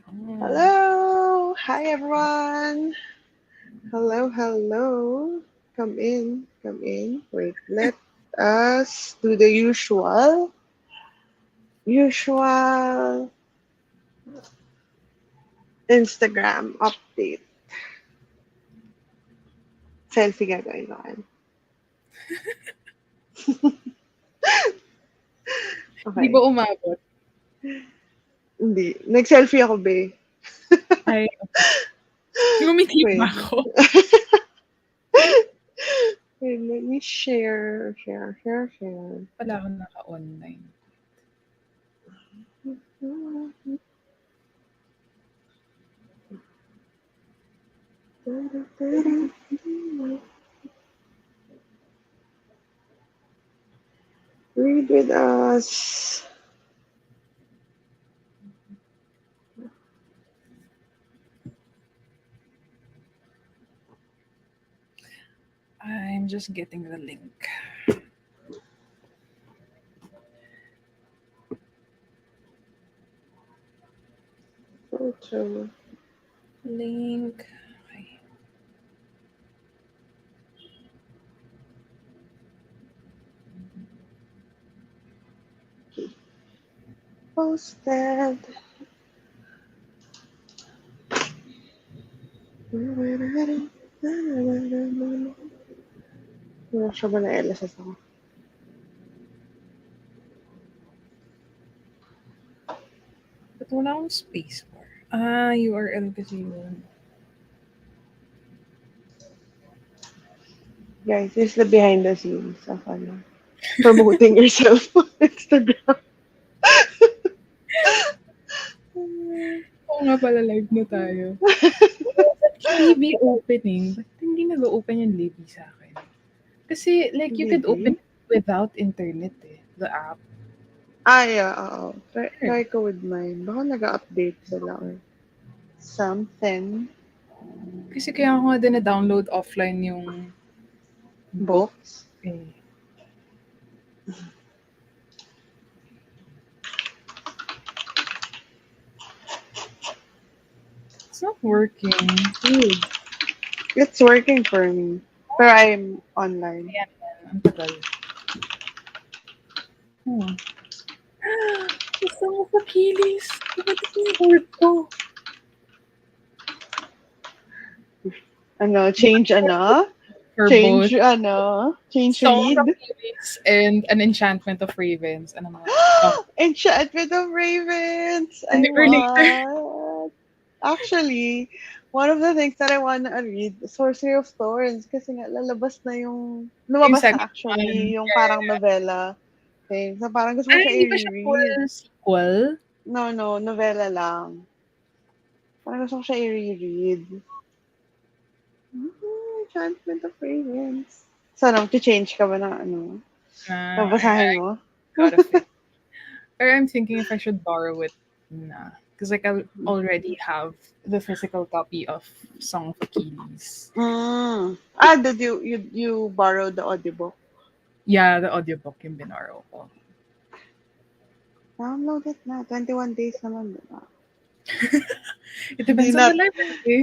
Mm. Hello. Hi, everyone. Hello, hello. Come in, come in. Wait, let us do the usual Instagram update. Selfie gagawin ko. Di ba Okay. umabot? Hindi. Nag-selfie ako, be. Ay, okay. Ngumiti ba Wait. ako? Wait, let me share. Wala akong naka-online. Read with us. I'm just getting the link. Photo. Link. Okay. Posted. Wala siya ba na LSS ako? Ba't wala akong space bar? Ah, URL kasi yun. Guys, this is the behind the scenes of promoting yourself on Instagram. Oo nga pala, live na tayo. Libby opening. Ba't hindi nag-open yung Libby sa akin? Kasi, like, you could open Maybe. it without internet eh. The app. Yeah, oo. Try ko with mine. Baka nag-update sila or something. Kasi kaya ako nga din na-download offline yung book Books. eh. It's not working. Weird. It's working for me. Pero I'm online. Ayan, ang tagal. Hmm. Gusto mo sa kilis. Ba't yung board ko? Change For both Change change Song of read. Achilles and An Enchantment of Ravens. Ano mga oh, Enchantment of Ravens! and I they were later. want. Actually, one of the things that I wanna read, Sorcery of Thorns, kasi nga Yung lumabas na second actually one. yung parang Yeah. novela thing. So parang gusto ko Ay, siya hindi pa siya full i-reread. sequel? No, novela lang. Parang gusto ko siya i-reread. Enchantment of Ravens. So, change ka ba ng babasahin I mo? got of it. Or I'm thinking if I should borrow it na. Because like I already have the physical copy of Song of Achilles. Did you borrow the audiobook? Yeah, the audiobook yung binaro ko. Download it na. 21 days naman, di ba? It Hindi depends on na, the library.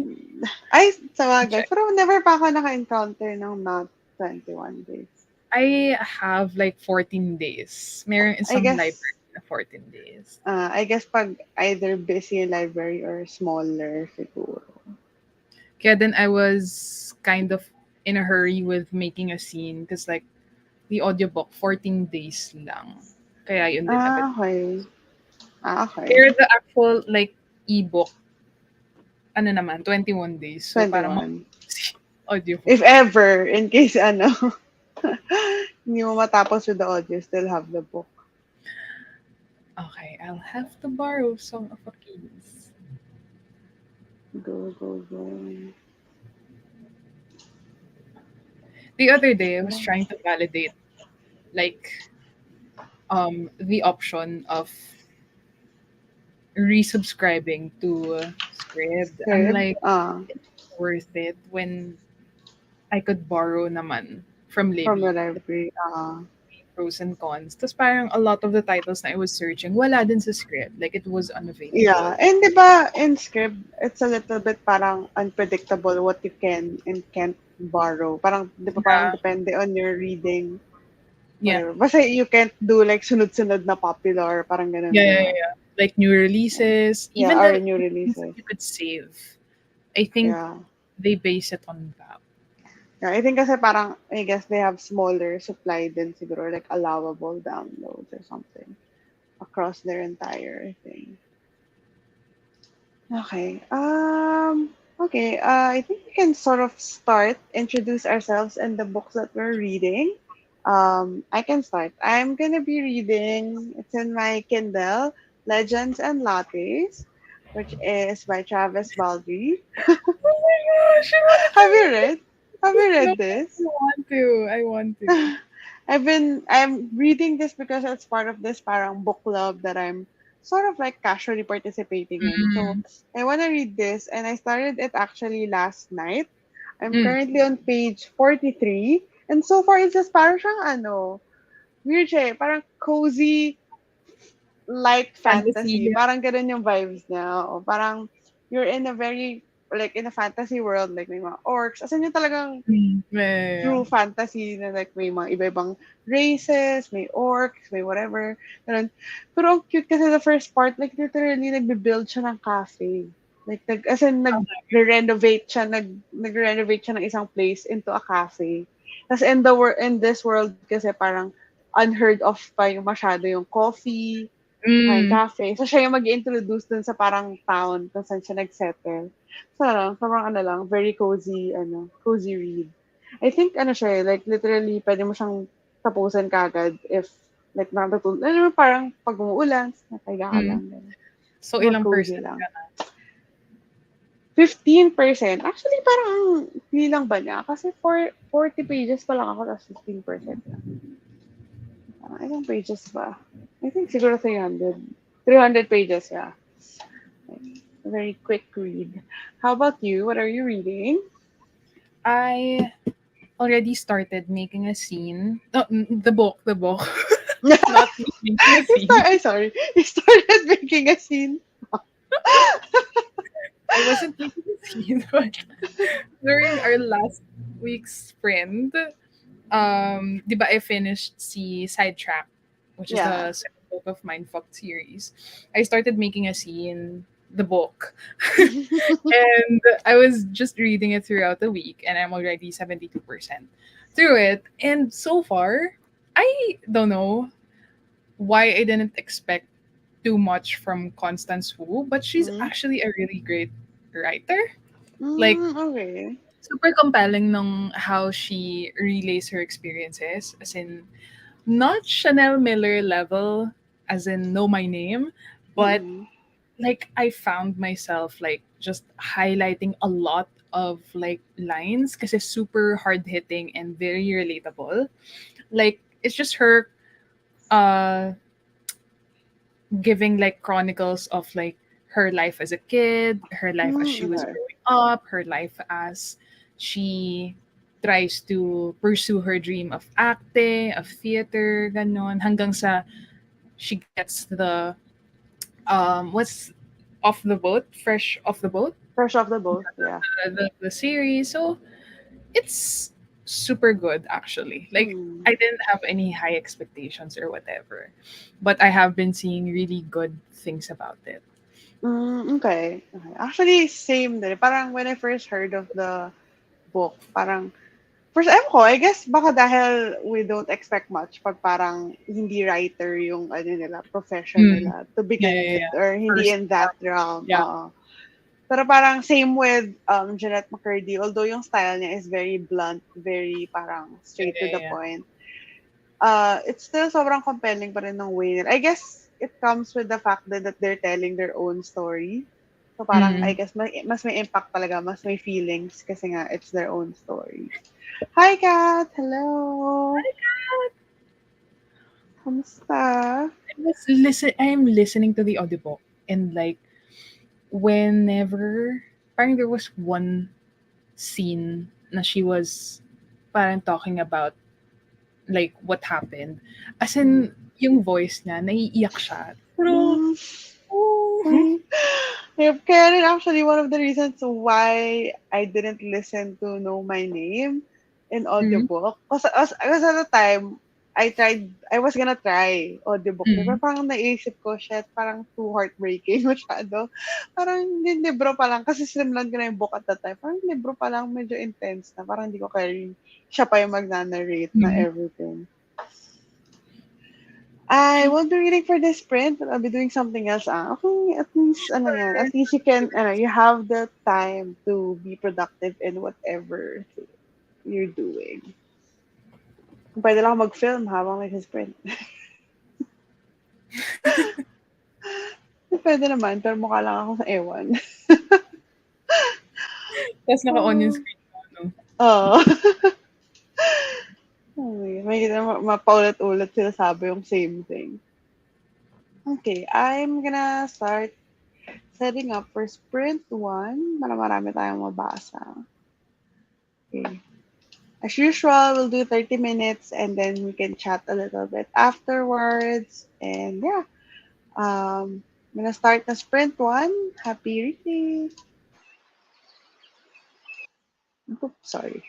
ay, sabagay. Check. Pero never pa ako naka-encounter ng not 21 days. I have like 14 days. Meron I isang guess, library na 14 days. pag either busy yung library or smaller, siguro. Kaya then I was kind of in a hurry with making a scene because like the audiobook 14 days lang. Kaya yun din agad. Okay. Pero Okay. the actual like ebook ano naman 21 days. So parang 21. audiobook. If ever, in case hindi mo matapos with the audio, still have the book. Okay, I'll have to borrow Song of Achilles. Go. The other day I was trying to validate like the option of resubscribing to Scribd. I'm Script? like, it's worth it when I could borrow naman from From the Libby. library. pros and cons. Tapos parang a lot of the titles na I was searching, wala din sa script. Like, it was Yeah, unavailable. and 'di ba in script, it's a little bit parang unpredictable what you can and can't borrow. Parang 'di ba parang Yeah. depende on your reading, Yeah. whatever. Basta you can't do like sunod-sunod na popular, parang ganun, Yeah, 'di yeah, ba? yeah, yeah. Like new Yeah, releases, yeah, even or the new things that releases. you could save. I think Yeah. they base it on that. Yeah, I think kasi parang, I guess they have smaller supply din siguro, like allowable downloads or something across their entire thing. Okay. Okay. I think we can sort of start, introduce ourselves and the books that we're reading. I can start. I'm gonna be reading. It's in my Kindle, Legends and Lattes, which is by Travis Baldry. Oh my gosh, I wanted to Have you read read? Have you it. No, read I this? want to. I want to. I'm reading this because it's part of this parang book club that I'm sort of like casually participating in. So Mm, I want to read this, and I started it actually last night. I'm mm. currently on page 43, and so far it's just parang siyang weird siya eh, parang cozy light fantasy. Fantasy. Parang ganun yung vibes niya. O parang you're in a very like in a fantasy world, like may mga orcs. As in yung talagang Mm. Yeah, yeah, yeah. true fantasy na like may mga iba-ibang races, may orcs, may whatever. Ganun. Pero ang cute kasi the first part, like literally nagbe-build siya ng cafe. Like as in nag-renovate siya, nag-renovate siya ng isang place into a cafe. Tapos in this world kasi parang unheard of pa yung masyado yung coffee, tsaka yung Mm, cafe. So siya yung mag-introduce dun sa parang town kung saan siya nag-settle. So sobrang lang, very cozy, cozy read. I think siya like literally pwede mo siyang tapusin kagad if like natutulog. Parang pag umuulan, nakahiga ka mm. lang. Ganun. So, Super ilang cozy percent lang. ka na? 15%. Actually, parang hindi lang ba niya? Kasi 40 pages pa lang ako, tapos 15% lang. Parang ilang pages ba? I think siguro 300. 300 pages, yeah. Like, a very quick read. How about you? What are you reading? I already started making a scene. Oh, the book, the book. Not me making a scene. Ay, sorry. You started making a scene. I wasn't making a scene, but during our last week's sprint, di ba I finished si Sidetrack, which is Yeah. the second book of Mindfuck series. I started making a scene, the book, and I was just reading it throughout the week, and I'm already 72% through it. And so far, I don't know why I didn't expect too much from Constance Wu, but she's Mm, actually a really great writer. Like, okay. super compelling nung how she relays her experiences, as in not Chanel Miller level, as in Know My Name, but Mm-mm. like I found myself like just highlighting a lot of like lines because it's super hard hitting and very relatable. Like, it's just her uh giving like chronicles of like her life as a kid, her life as she was Okay. growing up, her life as she tries to pursue her dream of acting, of theater, ganon, hanggang sa she gets the what's off the boat, fresh off the boat, Fresh off the boat, yeah. the series. So it's super good actually. Like, Mm. I didn't have any high expectations or whatever, but I have been seeing really good things about it. Okay. Okay. Actually, same din. Parang when I first heard of the book, parang first time ko, I guess baka dahil we don't expect much pag parang hindi writer yung nila, profession Mm. nila to Yeah, begin yeah, with yeah. or hindi First in one. that realm. Yeah. Oo. Pero parang same with Jeanette McCurdy, although yung style niya is very blunt, very parang Yeah, straight to yeah, the yeah. point. It's still sobrang compelling pa rin ng way nila. I guess it comes with the fact that they're telling their own story. So parang I Mm. guess mas may impact talaga, mas may feelings kasi nga it's their own story. Hi Kat! Hello! Kamusta? I am listening to the audiobook, and like whenever parang there was one scene na she was parang talking about like what happened. As Mm. in, yung voice niya, naiiyak siya. Pero, Mm. oh, Mm. Yep, kaya rin actually one of the reasons why I didn't listen to Know My Name in mm, audiobook. Kasi at the time, I was gonna try audiobook. Diba? mm, Parang naisip ko, shit, parang too heartbreaking masyado. Parang yung libro pa lang, kasi sinimlan ko na yung book at that time. Parang yung libro pa lang medyo intense na. Parang hindi ko kaya siya pa yung mag-narrate na mm. everything. I won't be reading for this print, but I'll be doing something else. Okay, at least, ano yan, at least you can, you have the time to be productive in whatever you're doing. Pwede lang ako mag-film habang nag-sprint. Pwede naman, pero mukha lang ako sa ewan. Tapos naka-on yung Oh. screen mo, no? Oo. May kita mapaulit-ulit sila sabi yung same thing. Okay, I'm gonna start setting up for sprint 1 para marami tayong mabasa. Okay. As usual, we'll do 30 minutes and then we can chat a little bit afterwards. And yeah, I'm gonna start the sprint 1. Happy reading. Oops, sorry.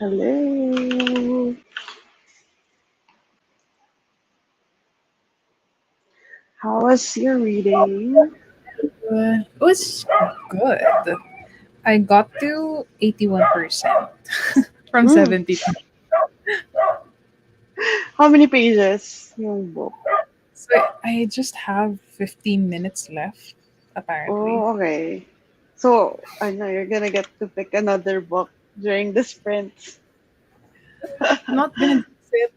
Hello. How was your reading? It was good. I got to 81% from Mm. 72. How many pages yung book? So I just have 15 minutes left, apparently. Oh, okay. So, I know you're gonna get to pick another book during the sprints. I'm not gonna jinx it.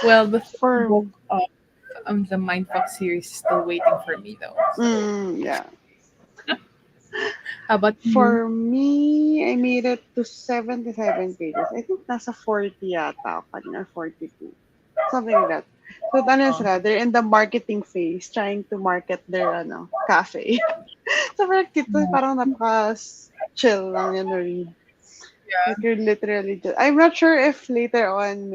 Well, the third For book of the Mindfuck series is still waiting for me, though. So, yeah. how about you? For me, I made it to 77 pages. I think nasa 40 yata ako kanina, 42. Something like that. So, ano Oh, sila, they're in the marketing phase, trying to market their cafe. So, parang cute, parang napaka-chill lang yan na read. yeah. Like, you're literally just, I'm not sure if later on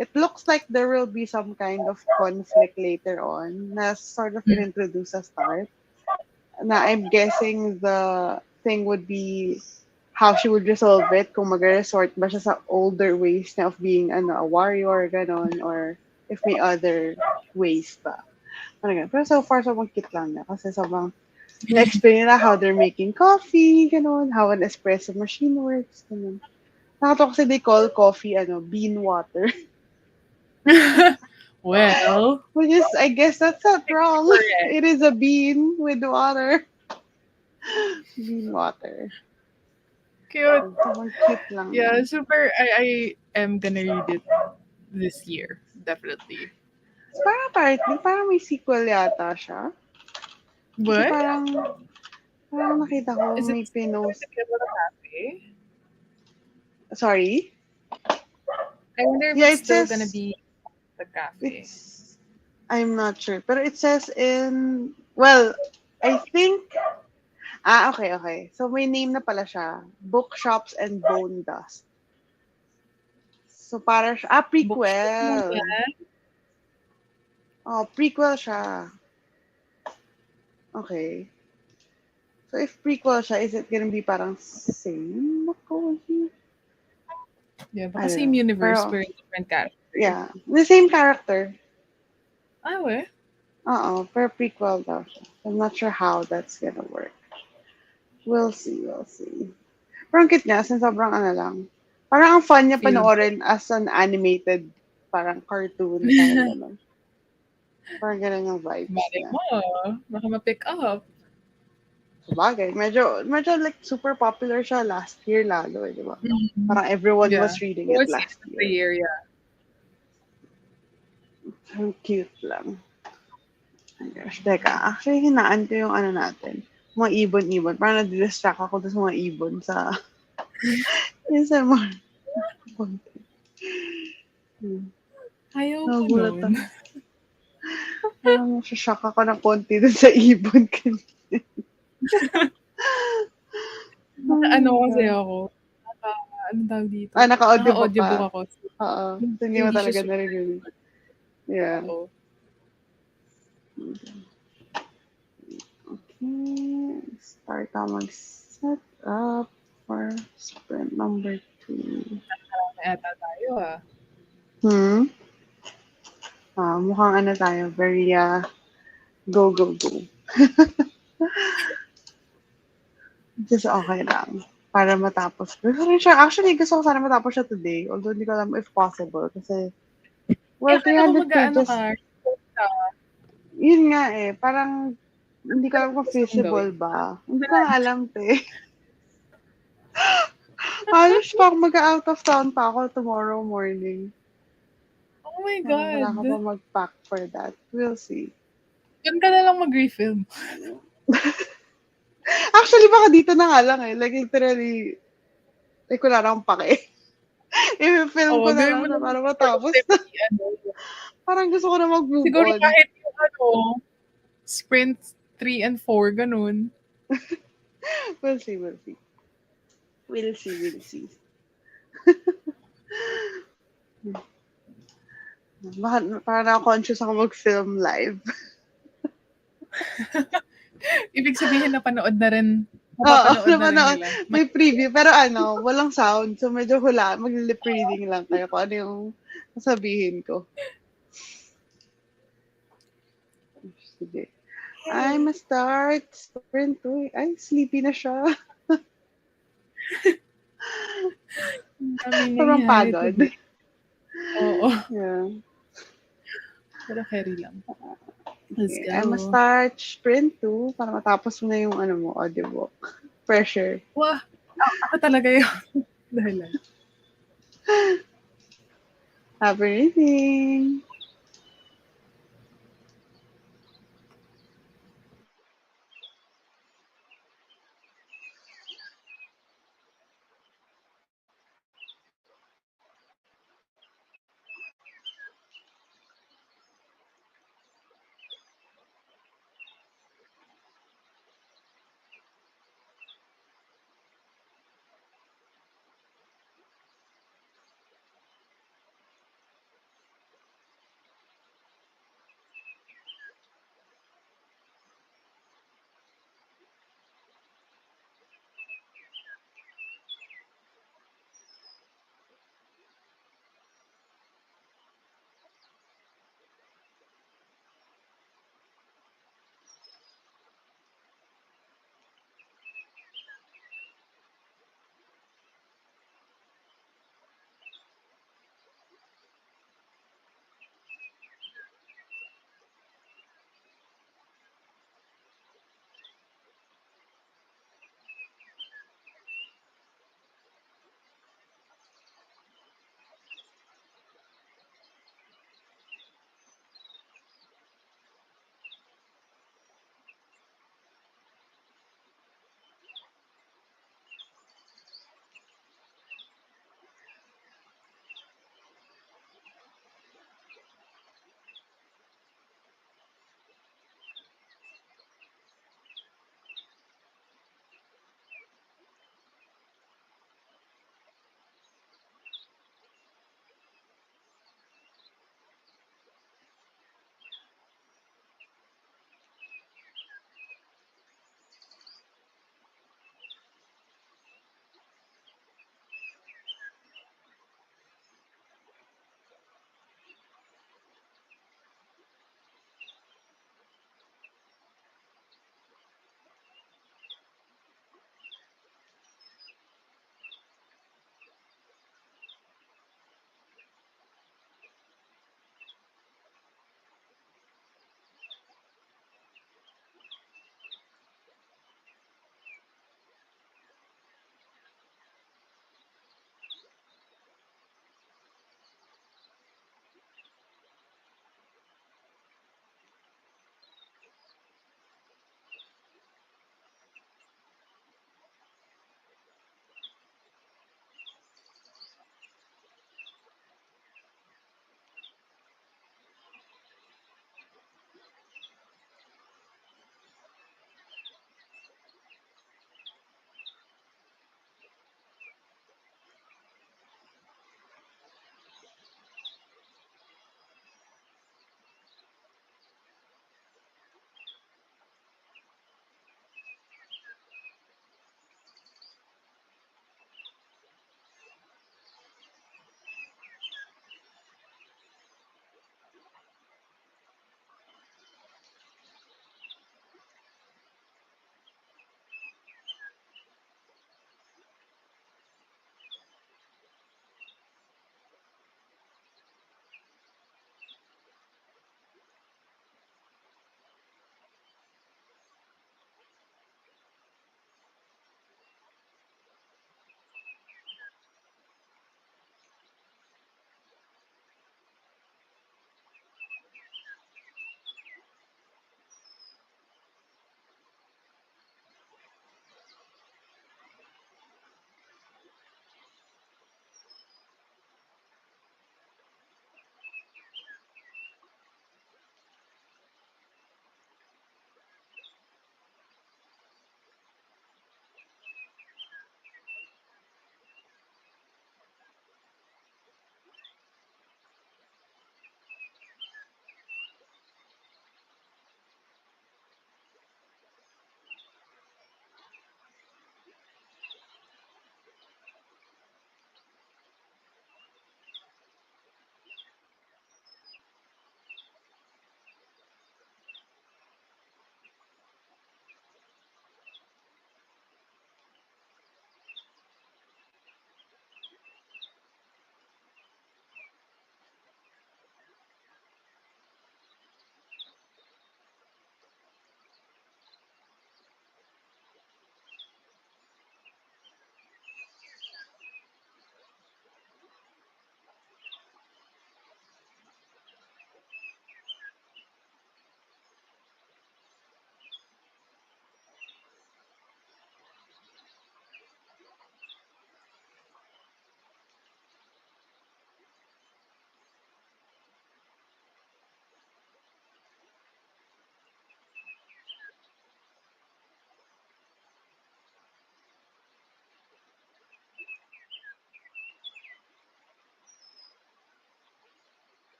it looks like there will be some kind of conflict later on na sort of Mm. inintroduce sa start. Na I'm guessing the thing would be how she would resolve it kung mag-resort ba siya sa older ways na of being a warrior, ganon, or if may other ways ba. Ano ganun. Pero so far, sobrang cute lang niya kasi sobrang na-explain nila how they're making coffee, ganon, how an espresso machine works, ganon. Nakatawa kasi they call coffee, bean water. Well, Which is, I guess that's not wrong. correct. It is a bean with water. Bean water. Cute. Sobrang cute lang niya. Yeah, super. I am gonna read it this year, definitely. Parang apparently, parang may sequel yata siya. Kasi What? parang nakita ko Is it may still going pinost. to be about a cafe? Sorry? I wonder if Yeah, it's it still gonna says, be the cafe. it's, I'm not sure. Pero it says well, I think, okay, okay. So may name na pala siya. Bookshops and Bone Dust. So para siya, Bookshop lang prequel. yan. Oh, prequel siya. Okay. So if prequel siya, is it gonna be parang same Makohi? Yeah, I baka don't same know. universe Pero, pero different character. yeah. The same character. Ah, we? Per prequel daw siya. I'm not sure how that's gonna work. We'll see, we'll see. Pero ang cute niya, since sobrang lang. Parang ang fun niya Feel good. panoorin as an animated, parang cartoon, parang gano'n. Parang gano'n yung vibes Malay niya. mo, baka ma-pick up. Sabagay, medyo like super popular siya last year lalo, di ba? Mhm. Parang everyone Yeah. was reading it Towards the last end of the year. year, yeah. Ang cute lang. Oh my gosh, teka. Actually, hinaan ko yung natin. Mga ibon-ibon. Parang nadidistract ako dun sa mga ibon sa yung sa mga konti. Ayaw ko Nagulat nun. ako. Parang shock ako ng konti dun sa ibon kanina. Oh Ano my kasi God. ako, naka, ano tawag dito? Naka-audiobook Naka-audiobook ka. ako. So, Oo. So, hindi mo hindi siya talaga super naririnig. Yeah. ako. Okay. Start ka mag-set up for sprint number 2. Marami ata tayo ah. Hmm? Mukhang tayo. Very, go, go, go. Just okay lang. Para matapos. Pero siya, actually, gusto ko sana matapos siya today. Although, hindi ko alam if possible. Kasi, Eh, well, akala ko 300 mag-ano pages. ka. Ka. Yun nga eh. Parang, hindi ko Ano alam mo kung gusto mong gawin? feasible ba. Hindi ko nga alam, te. Halos pa ako mag-out of town pa ako tomorrow morning. Oh my Wala ka pa God. mag-pack for that. We'll see. Doon ka na lang mag-refilm. Actually, baka dito na nga lang eh. Like, literally, like, wala na akong pake. I-film ko Oo, na gawin lang mo siya lang para matapos na. productivity, ano. Parang gusto ko na mag-move Siguro on. kahit yung sprint 3 and 4, ganun. We'll see, we'll see. We'll see, we'll see. Parang na-conscious ako mag-film live. Ibig sabihin, napanood na rin Oo, Mapapanood na lang napanood. nila. May preview, pero ano, walang sound. So, medyo hula. Mag-lip reading lang kayo kung ano yung sasabihin ko. Sige. I'm a start. Sprint 2. Ay, sleepy na siya. Ang daming Sobrang nangyari pagod. today. Oo, Yeah. pero carry lang. Let's Okay. I'm a go. start. Sprint 2 para matapos mo na yung ano mo, audiobook. Pressure. Wah! Ako talaga yun. Dahilan. Happy reading.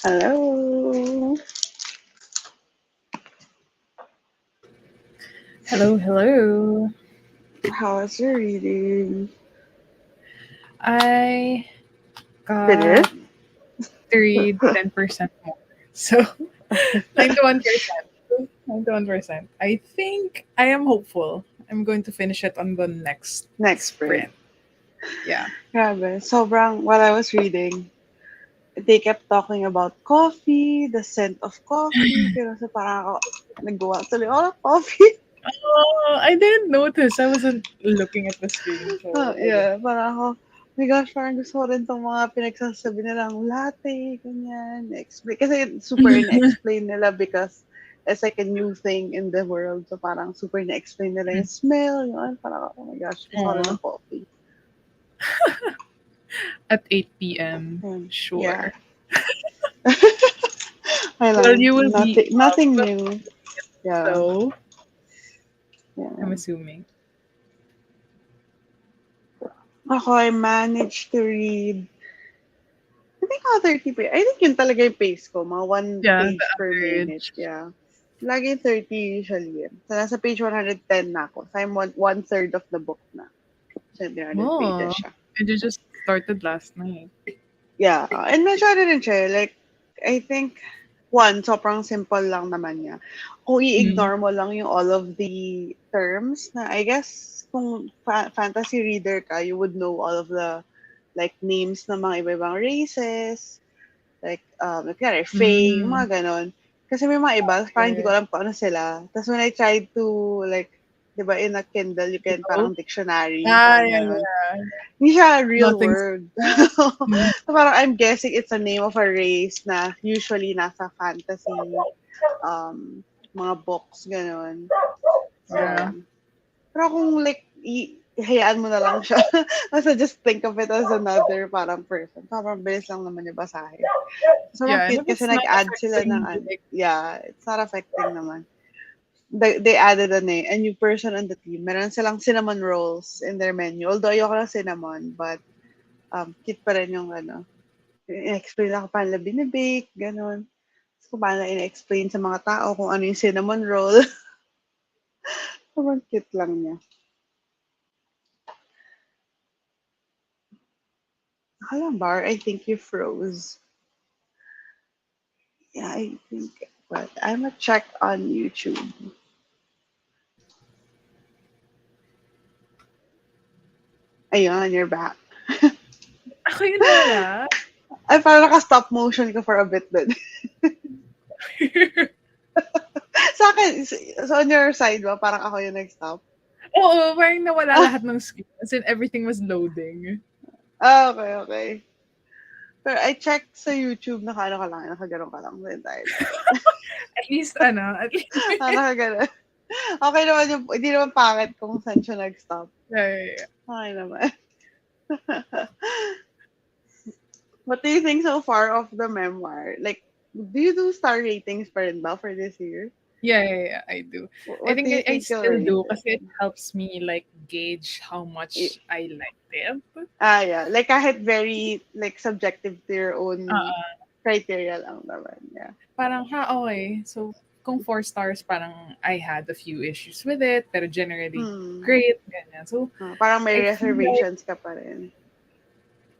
Hello. Hello, hello. How's your reading? I Finish? got to read 10% more. So 91%. 91%. I think I am hopeful. I'm going to finish it on the next Next sprint. sprint. Yeah. Grabe. Sobrang, while I was reading, they kept talking about coffee, the scent of coffee. Pero sa parang ako, nagawa tuloy ako ng coffee. Oh, I didn't notice. I wasn't looking at the screen, Oh, so I didn't. yeah, parang ako, oh my gosh, parang gusto ko rin tong mga pinagsasabi nilang latte, ganyan. Explain. Kasi super na-explain nila because it's like a new thing in the world. So parang super na-explain nila yung smell, yun. Parang, oh my gosh, gusto ko rin Aw, ng coffee. at 8 p.m. Yeah. Sure. I Well, lang, you will be nothing up, new. Yeah, so yeah. I'm assuming. Ako, I managed to read, I think mga 30 pa. I think yun talaga yung pace ko, mga one Yeah, the page per minute. average. Yeah. Lagi 30 usually yun. So, nasa page 110 na ako. So, I'm one-third of the book na. So, 300 pages Oh, siya. and you just started last night. Yeah. And medyo ano rin siya. Like, I think, one, sobrang simple lang naman niya. Kung Mm. i-ignore mo lang yung all of the terms na, I guess, kung fantasy reader ka, you would know all of the, like, names ng mga iba-ibang races, like, kunyari, Faye, yung Mm. mga ganon. Kasi may mga iba, parang hindi ko Okay. alam kung ano sila. Tapos when I tried to, like, di ba, in a Kindle, you can Hello? parang dictionary, Ah, parang yeah, ganon. yeah. Hindi siya a real Nothing's word. that. Mm. So parang I'm guessing it's a name of a race na usually nasa fantasy, um, mga books, ganon. So, Yeah. yun. Pero kung like, hayaan mo na lang siya. Basta just think of it as another parang person. Parang bilis lang naman yung basahin. Sobrang Yeah, and cute if kasi it's not nag-add sila ng, affecting like yeah, it's not affecting naman. They added a new person on the team. Meron silang cinnamon rolls in their menu. Although ayoko ng cinnamon, but cute pa rin yung ano. I-explain ako paano nila binibake, gano'n. Tapos kung paano ina-explain sa mga tao kung ano yung cinnamon roll. Sobrang cute lang niya. Bar, I think you froze. Yeah, I think. But I'm gonna check on YouTube. Ayun, you're back. ako yung nawala. Ay, parang naka-stop motion ka for a bit din. Sa akin, so on your side ba, parang ako yung nag-stop? Oo, parang nawala Ah, lahat ng screen. As in, everything was loading. okay, okay. Pero I checked sa YouTube, naka-ano ka lang, nakaganon ka lang the entire time. At least, Nakaganon. Okay naman yung, hindi naman pangit kung saan siya nag-stop. yeah. Okay naman. What do you think so far of the memoir? Like, do you do star ratings pa rin ba for this year? Yeah, I do. I What do think you I think you'll still rate do it? kasi it helps me like gauge how much I liked it. Yeah. Like, kahit very, like, subjective to your own Uh, criteria lang naman. Yeah. parang, okay. So, kung 4 stars, parang I had a few issues with it, pero generally, Hmm. great, ganyan. So, Parang may I feel like, reservations ka pa rin.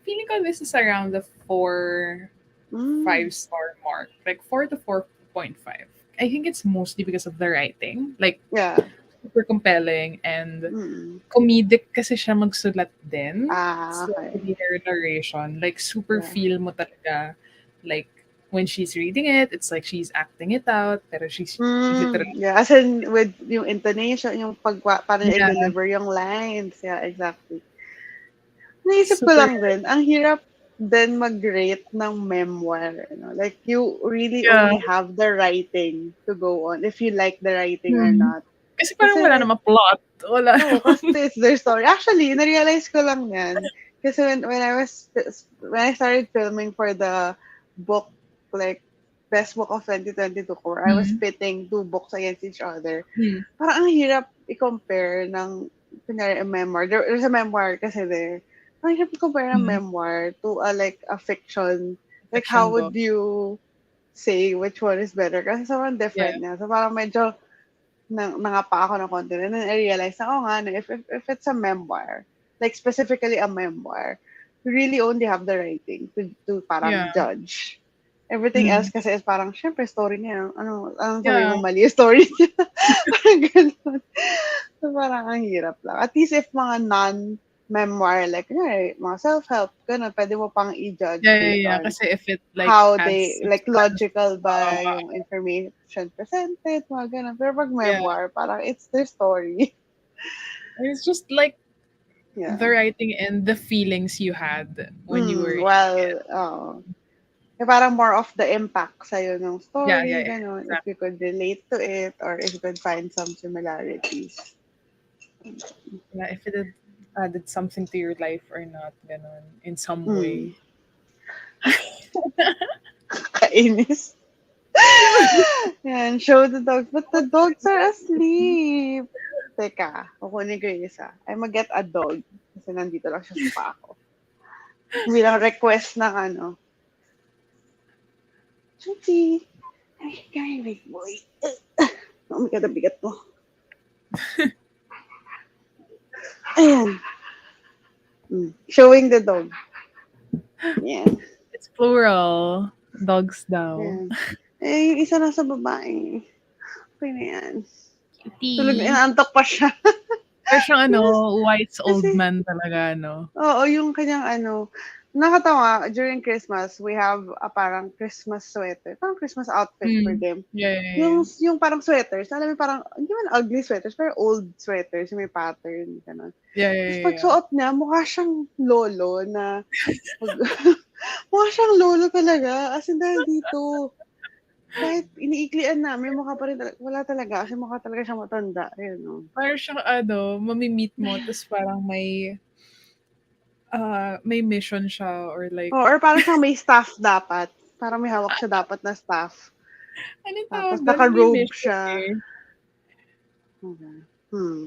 feeling ko this is around the 4, Mm. 5 star mark, like 4 to 4.5. I think it's mostly because of the writing, like Yeah. super compelling and Mm. comedic kasi siya magsulat din. So, Okay. her narration, like super Yeah. feel mo talaga, like when she's reading it, it's like she's acting it out, pero she's literally, Yeah, as in with yung intonation, yung paano niya yeah, i-deliver yung lines. Yeah, exactly. Naisip ko super, lang din, ang hirap din mag-rate ng memoir. Like, you really yeah. only have the writing to go on if you like the writing or Hmm. not. Kasi parang wala Kasi, namang plot. Wala no, kasi namang, it's their story. Actually, na-realize ko lang yan. Kasi when I started filming for the book, like, best book of 2022, where I was hmm, pitting two books against each other, hmm, parang ang hirap i-compare ng, kunyari, a memoir. There's a memoir kasi there. Parang hirap i-compare ng hmm. memoir to a, like, a fiction. Like, how Fiction would book. you say which one is better kasi sobrang Yeah. different niya. So parang medyo nangapa ako ng konti. And then I realized na, oh nga, no, if it's a memoir, like specifically a memoir, you really only have the writing to Yeah. parang judge. Everything else Mm. kasi is parang, syempre, story niya. Anong sabihin Yeah. mo, mali yung story niya. Parang ganun. So, parang ang hirap lang. At least if mga non-memoir, like, mga self-help, ganun, pwede mo pang i-judge Yeah, yeah, based yeah. on Kasi if it like how adds they, like, substance. logical Oo ba nga. yung information presented, mga ganun. Pero pag Yeah. memoir, parang it's their story. It's just like the Yeah. writing and the feelings you had when you were reading Well, it. parang more of the impact sa'yo ng Yeah, yeah, story, yeah. ganun. If you Exactly. could relate to it or if you could find some similarities. Yeah, if it had added something to your life or not, ganun, in some Mm. way. Kainis. Yan, show the dogs. But the dogs are asleep. Teka, kukunin ko yung isa. I'm gonna get a dog. Kasi nandito lang siya sa paa ko. Bilang request ng ano. Chuchi! Ay, kaya big boy. Oh my God, ang bigat mo. Ayan. Showing the dog. Yan. It's plural. Dogs daw. Ayan. Eh, yung isa nasa babae. Okay na yan. Tulog na, Cutie. inaantok pa siya. Pero siyang ano, Yes, wise old kasi, man talaga, no? oo, yung kanyang ano, nakatawa, during Christmas, we have a parang Christmas sweater, parang Christmas outfit for Mm. them. Yeah, yeah, yeah. Yung parang sweaters, alam mo parang, hindi man ugly sweaters, pero old sweaters, yung may pattern, gano'n. Yeah, yeah, Tapos yeah, pag yeah. suot niya, mukha siyang lolo na, mukha siyang lolo talaga, as in dahil dito, kahit iniiklian namin, mukha pa rin talaga, wala talaga, kasi mukha talaga siyang matanda, ayun o. Parang siyang ano, mami-meet mo, tapos parang may mission siya or like, Oh, or parang siyang may staff dapat, parang may hawak siya dapat na staff. anong tawag Tapos doon? May naka-robe mission siya. eh. Okay. Hmm.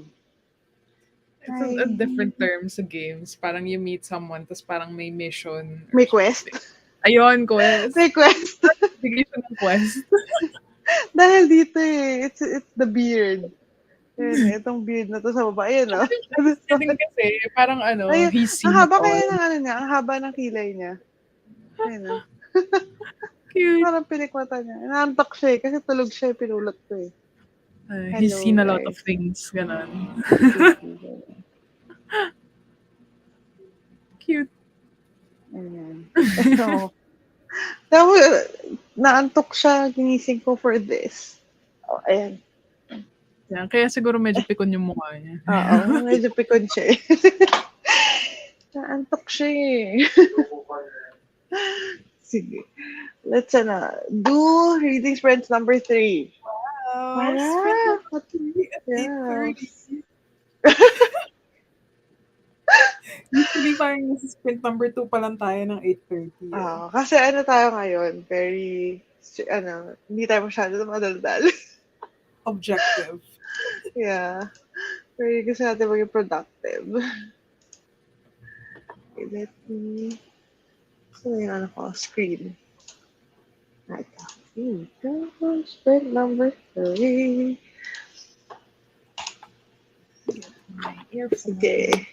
It's a Ay, different term sa games. Parang you meet someone, tapos parang may mission or may quest? something. Ayun, quest. May quest. Bigay siya ng quest. Dahil dito eh, it's the beard. Ayun, itong beard na to sa baba. Ayun o. Quest niya din kasi, parang ano, Ayun, he's ang seen it haba all. kaya ng ano niya, ang haba ng kilay niya. Ayun o. Cute. Parang pinikmata niya. Inaantok siya eh, kasi tulog siya, pinulot ko eh. He's Hello seen a lot of guys. things, ganon. Sige. Cute. Ayan. Ito. Tapos, naantok siya, ginising ko for this. Oh, ayan. Yan. Kaya siguro medyo pikon yung mukha niya. Oo, medyo pikon siya eh. Naantok siya eh. Sige. Let's do reading sprints number 3. Wow, sprint Para! number 3 at Yes. 8:30. Usually parang nasa sprint number 2 pa lang tayo ng 8:30 eh. Kasi ano tayo ngayon, very, hindi tayo masyado madaldal. Objective. Yeah. Very gusto natin maging productive. Okay, let me, so yung ano ko, screen. Right. Here we go. Sprint number 3. My earphone. Okay.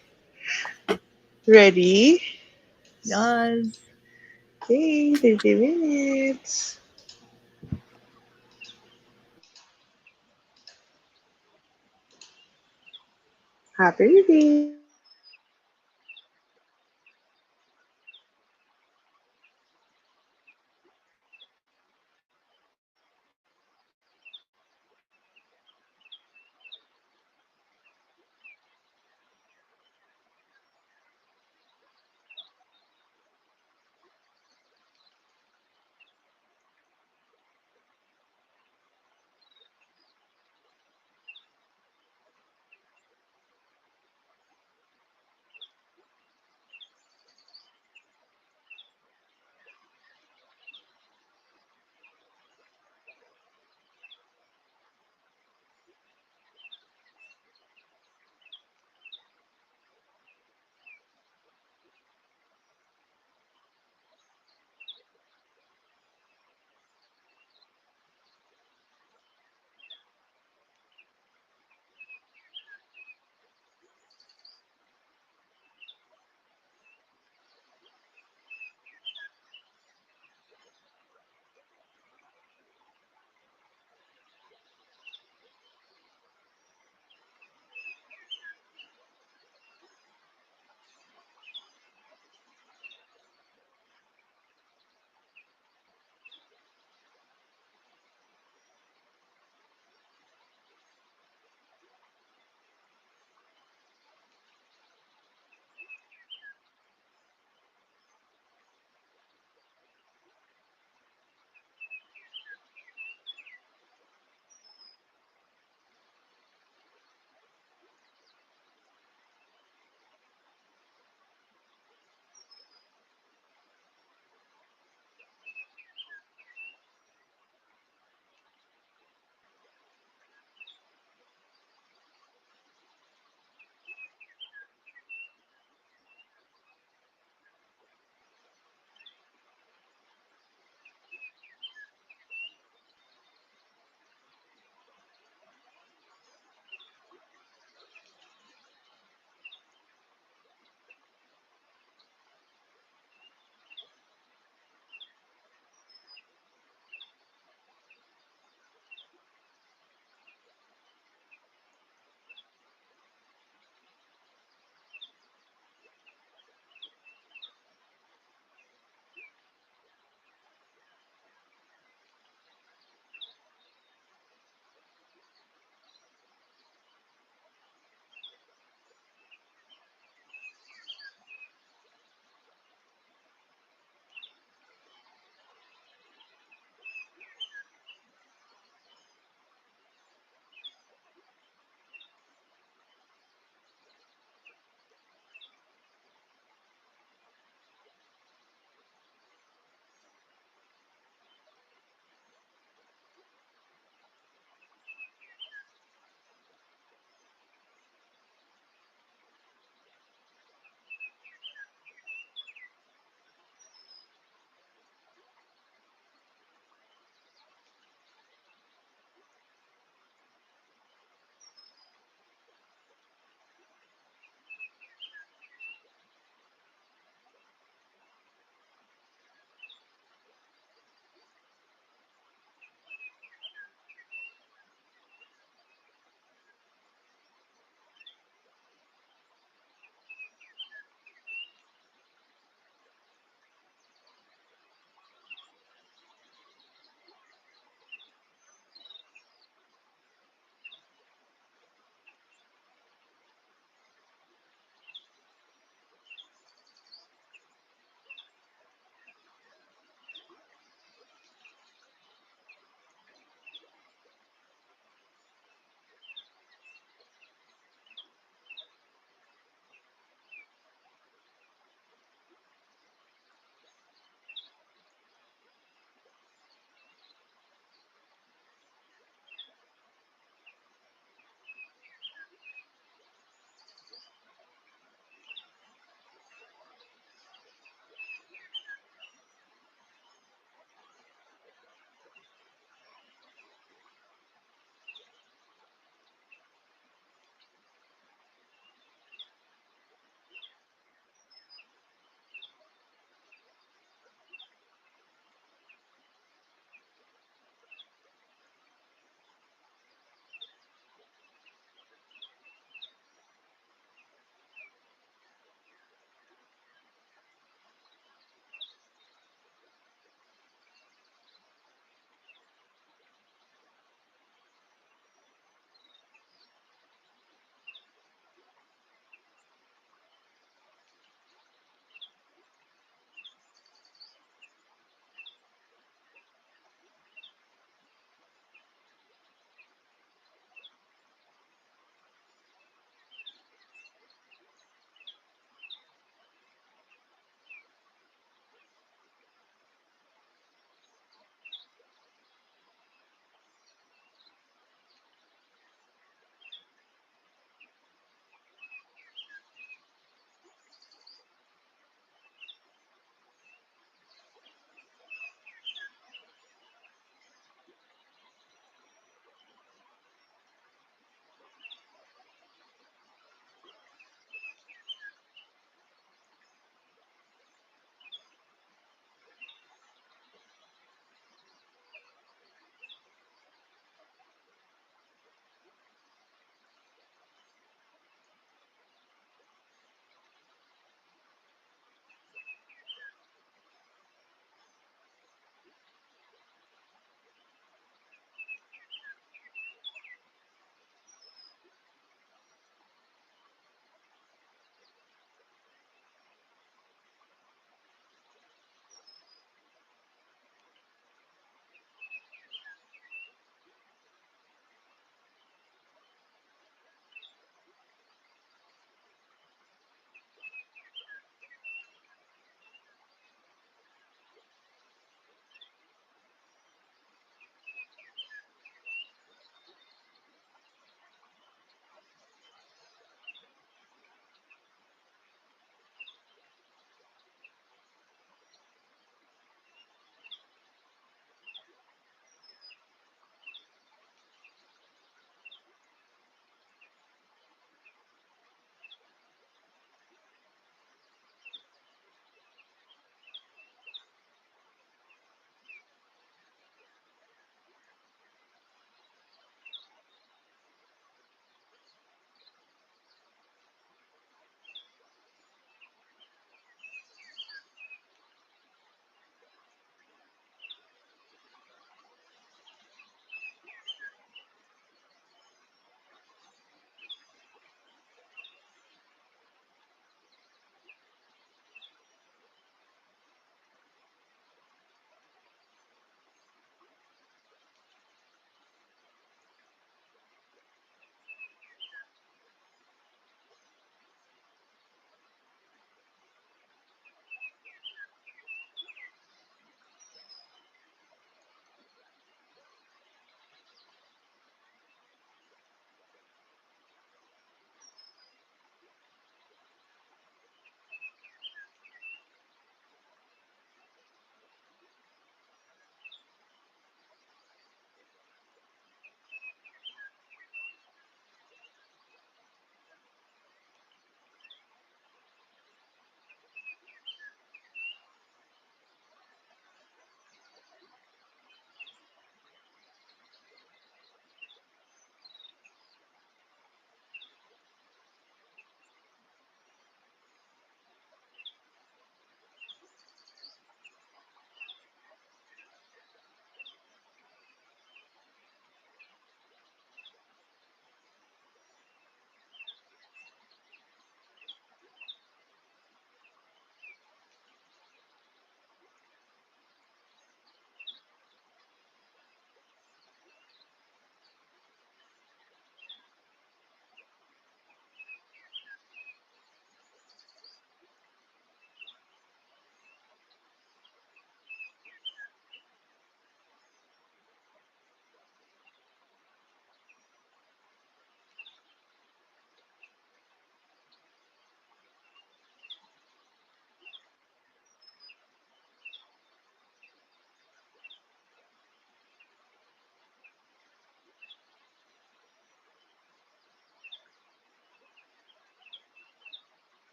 Ready? Yes. Okay, 30 minutes. Happy reading.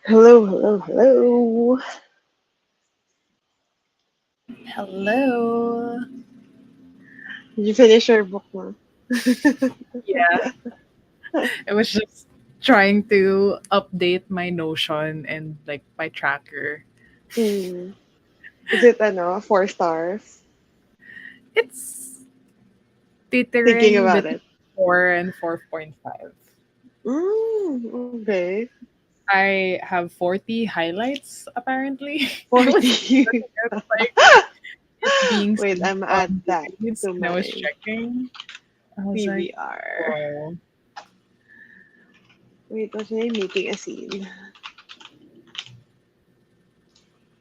Hello, hello, hello. Hello. Did you finish your book now? Yeah, I was just trying to update my Notion and like my tracker. Mm. Is it 4 stars? It's Thinking teetering about between it. 4 and 4.5. Okay. I have 40 highlights apparently. I was 40. looking at like it being Wait, saved I'm add on that Goodreads to and I was my checking. I was like, PVR. whoa. Wait, was I making a scene?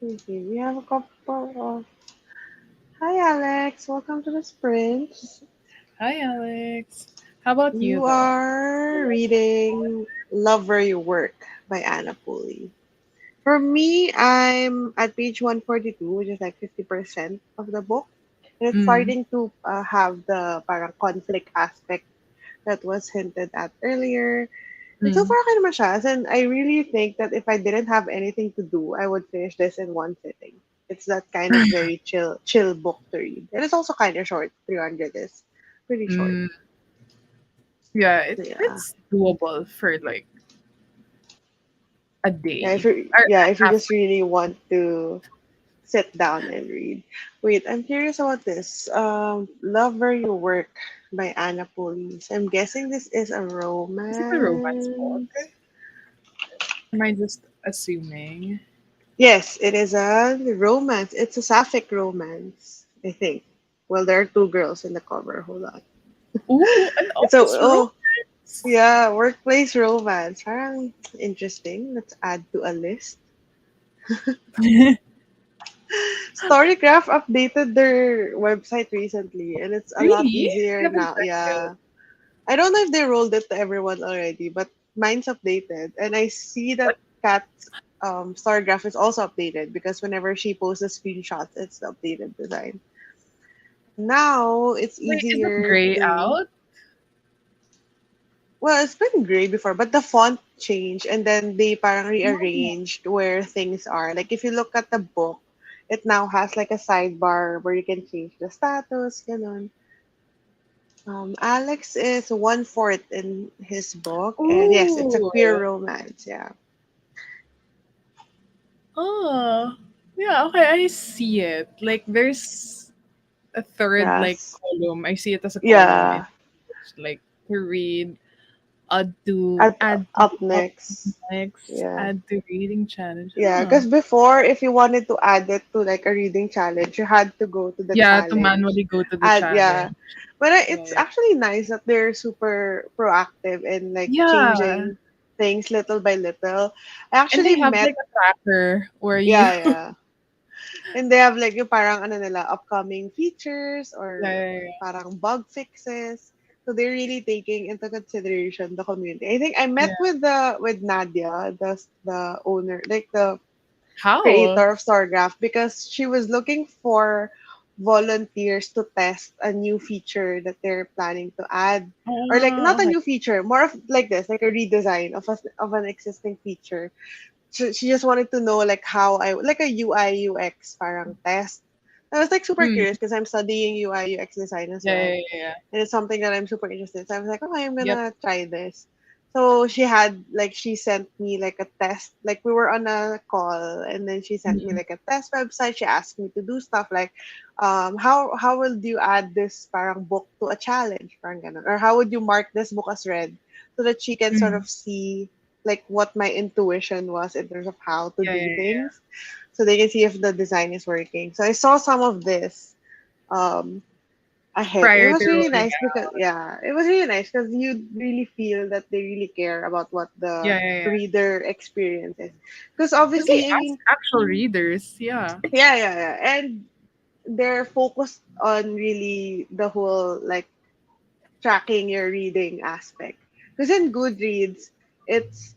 Okay, we have a couple of. Hi, Alex. Welcome to the sprint. Hi, Alex. How about you, You though? are reading Love Where You Work by Anna Pulley. For me, I'm at page 142, which is like 50% of the book. And it's Mm, starting to have the parang conflict aspect that was hinted at earlier. And so mm. far, okay naman siya. As in, I really think that if I didn't have anything to do, I would finish this in one sitting. It's that kind of very chill book to read. And it's also kind of short. 300 is pretty short. Mm. Yeah, Yeah. it's doable for like a day or If you half just really want to sit down and read. Wait, I'm curious about this. Love Where You Work by Anna Police. I'm guessing this is a Is it a romance book? romance. Am I just assuming? Yes, it is a romance. It's a sapphic romance, I think. Well, there are two girls in the cover. Hold on. Ooh, an It's a office romance. yeah, workplace romance. Parang interesting. Let's add to a list. Storygraph updated their website recently, and it's a lot Really? I easier haven't now. checked it. Yeah, I don't know if they rolled it to everyone already, but mine's updated, and I see that What? Kat's Storygraph is also updated because whenever she posts the screenshots, it's the updated design. Now it's Wait, is it easier gray to. out? Well, it's been gray before, but the font changed, and then they parang Oh. rearranged where things are. Like if you look at the book, it now has like a sidebar where you can change the status, ganon. Alex is 1/4 in his book, and yes, it's a Ooh. queer romance. Yeah, Oh. Yeah, okay, I see it. Like there's a third like yes, column. I see it as a column in yeah. like to read, add to At add to up up next, next, yeah, add to reading challenge. yeah. Huh. Because before, if you wanted to add it to like a reading challenge, you had to go to the Yeah, to challenge. manually go to the Add yeah, challenge. but Yeah, it's yeah. actually nice that they're super proactive and like Yeah. changing things little by little. I And they actually have met like a tracker where you yeah, yeah. And they have like yung parang ano nila, upcoming features yeah, or yeah, parang bug fixes. So they're really taking into consideration the community. I think I yeah. met with the with Nadia, the owner, like the How? creator of Stargraph, because she was looking for volunteers to test a new feature that they're planning to add, or like not a Okay. new feature, more of like this, like a redesign of an existing feature. She just wanted to know like how I like a UI UX parang test. I was like super Mm. curious because I'm studying UI UX design as Yeah, well, yeah, yeah, yeah. and it's something that I'm super interested in. So I was like, okay, I'm Yep. gonna try this. So she sent me like a test. Like we were on a call, and then she sent me Mm. like a test website. She asked me to do stuff like, how will you add this parang book to a challenge, parang ganun, or how would you mark this book as read, so that she can sort Mm. of see like what my intuition was in terms of how to Yeah, yeah, do yeah. things, so they can see if the design is working. So I saw some of this. Um, ahead. It Prior was to really rolling nice out. because yeah, it was really nice because you really feel that they really care about what the Yeah, yeah, yeah. reader experiences. Because Because they obviously, I ask mean, actual readers. Yeah. yeah, and they're focused on really the whole like tracking your reading aspect. Because in Goodreads, it's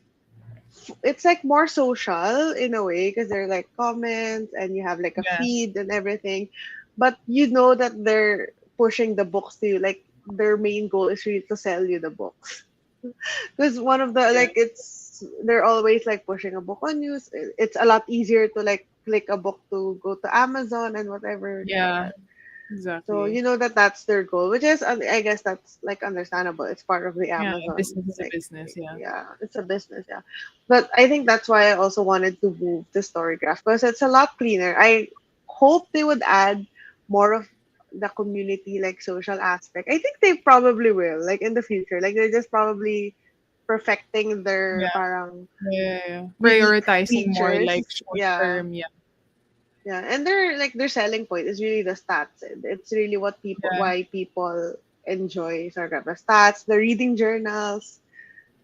it's like more social in a way because there are like comments and you have like a Yeah. feed and everything, but you know that they're pushing the books to you. Like their main goal is really to sell you the books. Because one of the Yeah. like it's they're always like pushing a book on you. It's a lot easier to like click a book to go to Amazon and whatever, Yeah, so exactly. you know that that's their goal, which is I guess that's like understandable. It's part of the Yeah, Amazon, business is a like business. Yeah. yeah, it's a business, yeah. But I think that's why I also wanted to move to Storygraph because it's a lot cleaner. I hope they would add more of the community like social aspect. I think they probably will, like in the future. Like they're just probably perfecting their Yeah. parang Yeah, yeah. unique Prioritizing more like features. short Yeah. term. Yeah. Yeah, and their selling point is really the stats. It's really what people Yeah. why people enjoy sort of the stats, the reading journals,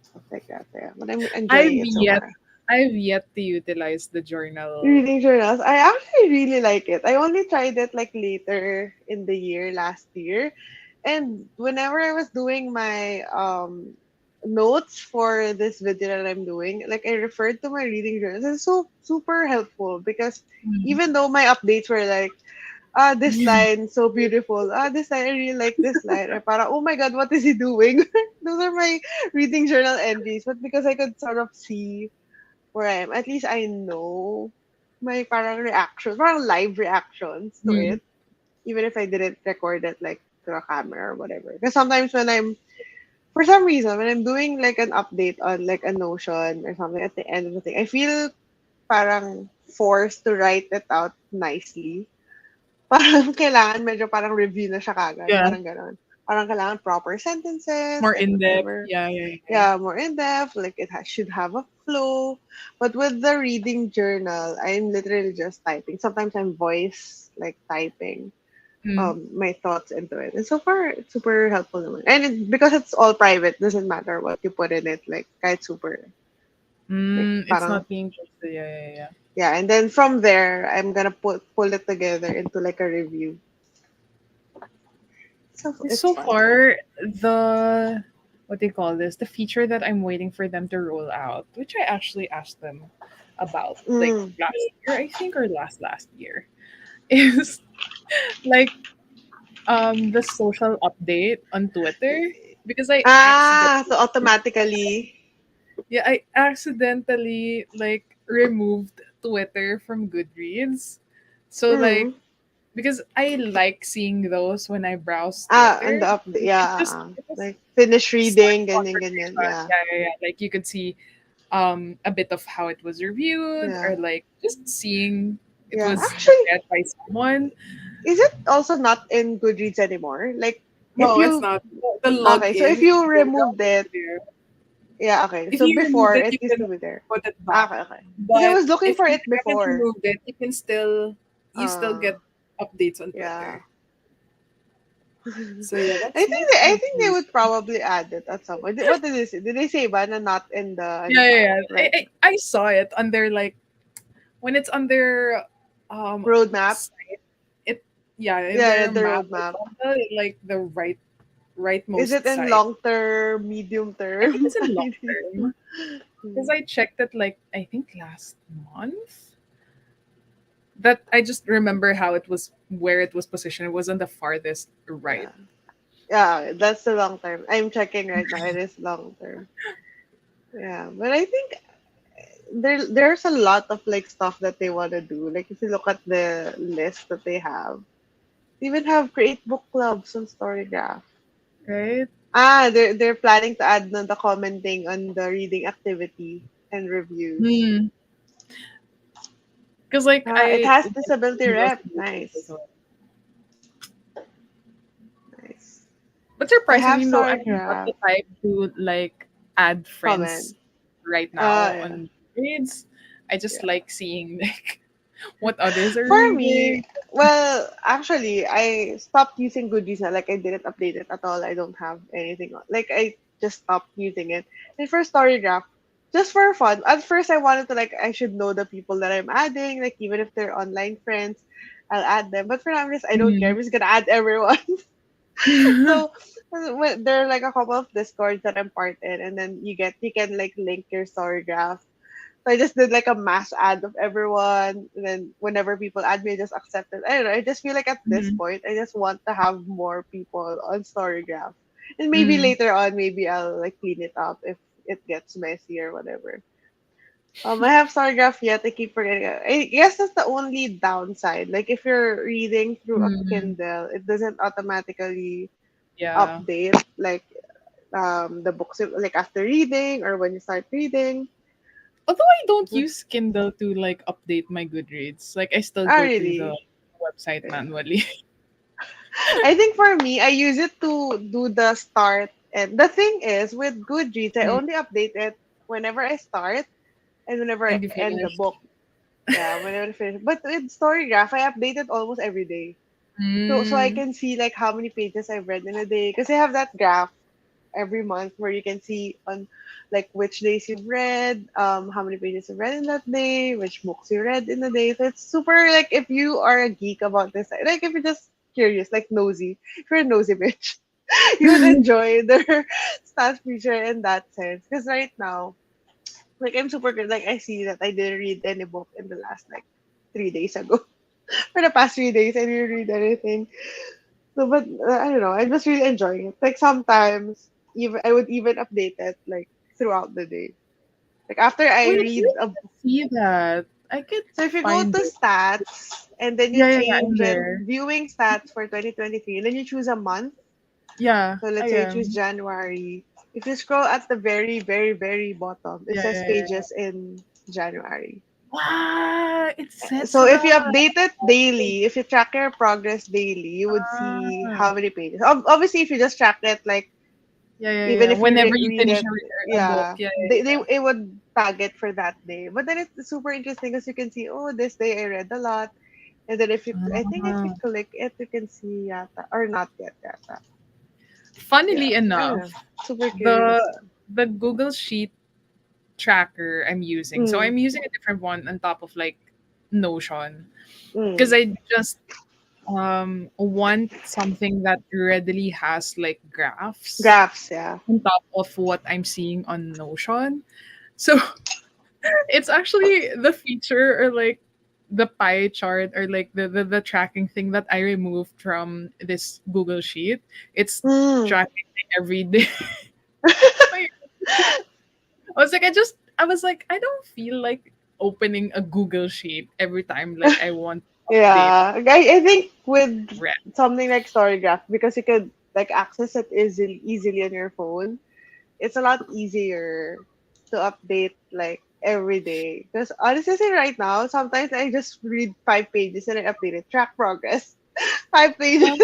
stuff like that. Yeah, but I'm I've enjoying it so yet far. I've yet to utilize the journal. Reading journals, I actually really like it. I only tried it like later in the year last year, and whenever I was doing my notes for this video that I'm doing, like I referred to my reading journals. It's so super helpful because Mm. even though my updates were like this line so beautiful. This line I really like this line. Or para oh my god, what is he doing? Those are my reading journal entries. But because I could sort of see where I am, at least I know my parang reactions, parang live reactions to Mm. it. Even if I didn't record it like through a camera or whatever. Because sometimes when I'm for some reason when I'm doing like an update on like a Notion or something at the end of the thing, I feel parang forced to write it out nicely. Parang kailangan medyo parang review na siya kaagad, Yeah. parang gano'n. Parang kailangan proper sentences, More like in depth. whatever. Yeah, yeah, yeah. Yeah, more in depth, like should have a flow. But with the reading journal, I'm literally just typing. Sometimes I'm voice like typing Mm. my thoughts into it. And so far, it's super helpful naman. And because it's all private, doesn't matter what you put in it. Like kahit super like Mm. It's parang not being trusted. Yeah, yeah, yeah. yeah. And then from there, I'm gonna pull it together into like a review. So it's So fun. far, the what they call this, the feature that I'm waiting for them to roll out, which I actually asked them about like Mm. last year, I think, or last year, is like the social update on Twitter because I Ah, so accidentally automatically. yeah, I accidentally like removed Twitter from Goodreads. So like Mm. because I like seeing those when I browse And Twitter. the update, It just yeah. it just Like finish start reading, ganyan, ganyan, conversation. yeah. Yeah, yeah, yeah. Like you could see a bit of how it was reviewed Yeah. or like just seeing it Yeah. was Actually, read by someone. is it also not in Goodreads anymore? Like, if No, it's you, not. The okay, so login, if if you you go removed down it, there, yeah, okay. if So you remove before, it, it you used to can be there. put it back. Okay, okay. Because I But was looking if for you it haven't before. removed it, you still Uh, get updates on yeah. Twitter. So yeah, that's I the think they few. would probably add it at some point. What did they say? Did they say ba na not in the ano Yeah, yeah, pa? yeah. Right. I saw it on their like when it's on their um Roadmap? site. It yeah, in Yeah, their the map, it's roadmap. on the like the Is rightmost it in side. long term, medium I think term? it's in long Really? term because I checked it like I think last month. That I just remember how it was where it was positioned. It was on the farthest right. Yeah. Yeah, that's the long term. I'm checking right now. It is long term. Yeah, but I think there's a lot of like stuff that they want to do. Like if you look at the list that they have, they even have create book clubs on Storygraph. Right? They're planning to add na the commenting on the reading activity and reviews. Hmm. Because like It I has went disability through those rep. pages as Nice, well. nice. But I have surprisingly, no, I'm not Storygraph the type to like add comment. friends right now Yeah, on grades. I just yeah. like seeing like what others are For me, reading. well, actually, I stopped using Goodreads now. Like, I didn't update it at all. I don't have anything on. Like, I just stopped using it. And for Storygraph, just for fun. At first, I wanted to, like, I should know the people that I'm adding. Like, even if they're online friends, I'll add them. But for now, I don't care. Mm. I'm just gonna add everyone. So, there are like a couple of Discords that I'm part in, and then you can like link your Storygraph. So I just did like a mass ad of everyone. And then whenever people add me, I just accept it. I don't know. I just feel like at this Mm. point, I just want to have more people on Storygraph. And maybe Mm. later on, maybe I'll like clean it up if it gets messy or whatever. I have Stargraph yet. I keep forgetting. I guess that's the only downside. Like if you're reading through a Mm, Kindle, it doesn't automatically yeah. update like the books like after reading or when you start reading. Although I don't use Kindle to like update my Goodreads. Like I still Ah, go to the really? website Yeah. manually. I think for me, I use it to do the start. And the thing is, with Goodreads, I Mm, only update it whenever I start and whenever I and you end the finish. book. Yeah, whenever I finish. But with Storygraph, I update it almost every day. So I Mm. can see like how many pages I've read in a day. Because I have that graph every month where you can see on like which days you've read, how many pages you've read in that day, which books you read in the day. So it's super like if you are a geek about this, like if you're just curious, like nosy, if you're a nosy bitch, you would enjoy their stats feature in that sense. Because right now, like I'm super good. Like I see that I didn't read any book in the last like 3 days ago. For the past 3 days, I didn't read anything. So, but I don't know. I'm just really enjoying it. Like sometimes, even I would even update it like throughout the day. Like after I Wait, read where a. can I see that? I could So if you go find to it. stats and then you Yeah, yeah, yeah. change I'm it, there. viewing stats for 2023, and then you choose a month. Yeah, So let's I say you choose am. January. If you scroll at the very, very, very bottom, it Yeah, says yeah, yeah. pages in January. Wow, it sets So if you the update it daily, if you track your progress daily, you would see ah, how many pages. Obviously, if you just track it like yeah, yeah, even yeah. if you Whenever you read finish it, a book, yeah, yeah, they yeah, it would tag it for that day. But then it's super interesting because you can see, oh, this day I read a lot, and then if you, yeah. I think if you Ah. click it, you can see yata or not yet yata. Yeah, Funnily I don't know. enough, Super the curious. the Google Sheet tracker I'm using. So Mm, I'm using a different one on top of like Notion because mm. I just want something that readily has like graphs Graphs, yeah. on top of what I'm seeing on Notion. So it's actually the feature or like the pie chart or like the tracking thing that I removed from this Google Sheet. It's Mm. tracking my every day. My I was like, I don't feel like opening a Google Sheet every time like I want to update Yeah, I think with rent. something like Storygraph, because you could like access it easily on your phone, it's a lot easier to update like every day. Because honestly, say right now, sometimes I just read 5 pages and I update it, track progress. 5 pages.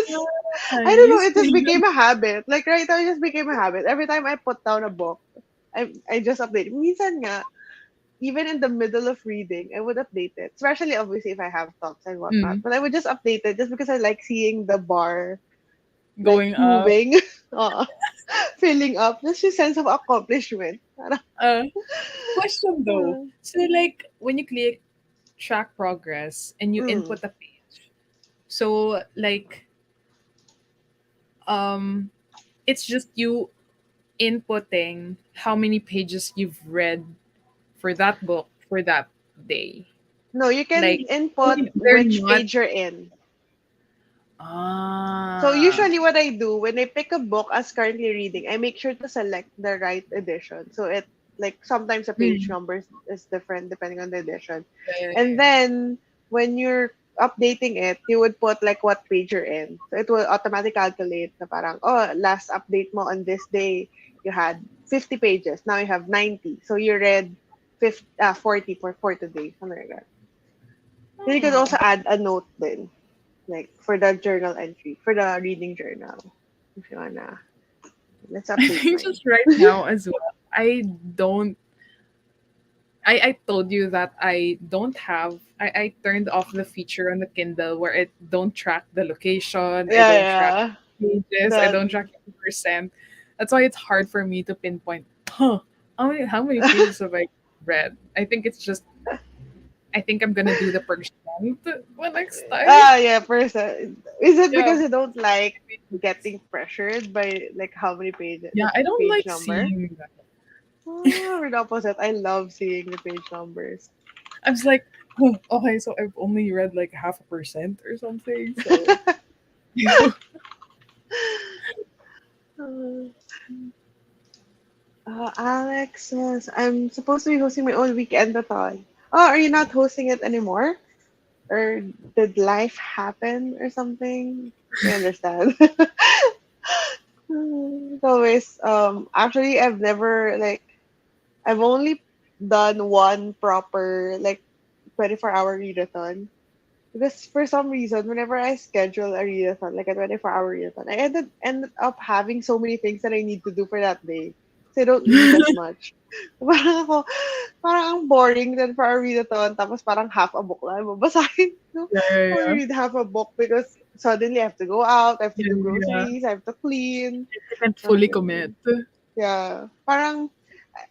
I don't know, Nice. it just became a habit. Like right now, it just became a habit. Every time I put down a book, I just update. Minsan nga, even in the middle of reading, I would update it. Especially obviously if I have thoughts and whatnot. Mm, But I would just update it just because I like seeing the bar like going up. moving, uh, filling up. That's just sense of accomplishment. Parang, Uh, Question though. uh, So like when you click track progress and you mm. input a page. So like um it's just you inputting how many pages you've read for that book for that day. No, you can Like input they're which not page you're in. So ah usually what I do when I pick a book as currently reading, I make sure to select the right edition. So it like sometimes the page mm, number is different depending on the edition. yeah, yeah, And yeah. then when you're updating it, you would put like what page you're in. So it will automatically calculate na parang, oh, last update mo on this day, you had 50 pages. Now you have 90. So you read 40 for today. Something like that. Then you could Oh. also add a note then, like for the journal entry, for the reading journal. If you wanna, let's I update think mine. just right now as well. Don't I told you that I turned off the feature on the Kindle where it don't track the location, I Yeah, don't track yeah. pages, I don't The track any percent. That's why it's hard for me to pinpoint, how many pages have I read? I think I'm gonna do the percent one next time. yeah, person. Is it Yeah. because you don't like getting pressured by like how many pages, Yeah, like I don't page like number? seeing that. Oh, we're the opposite. I love seeing the page numbers. I was like, oh, okay, so I've only read like half a percent or something. So Alex says, I'm supposed to be hosting my own weekend-a-thon. Oh, are you not hosting it anymore? Or did life happen or something? I understand. It's always, actually, I've only done one proper, like, 24-hour readathon. Because for some reason, whenever I schedule a readathon, like a 24-hour readathon, I ended up having so many things that I need to do for that day. So I don't read as much. Parang ako, parang ang boring then for a readathon, tapos parang half a book lang babasahin. No? Yeah, yeah, I only yeah. read half a book because suddenly I have to go out, I have to Yeah, do yeah. groceries, I have to clean. I can't fully Okay. commit. Yeah. Parang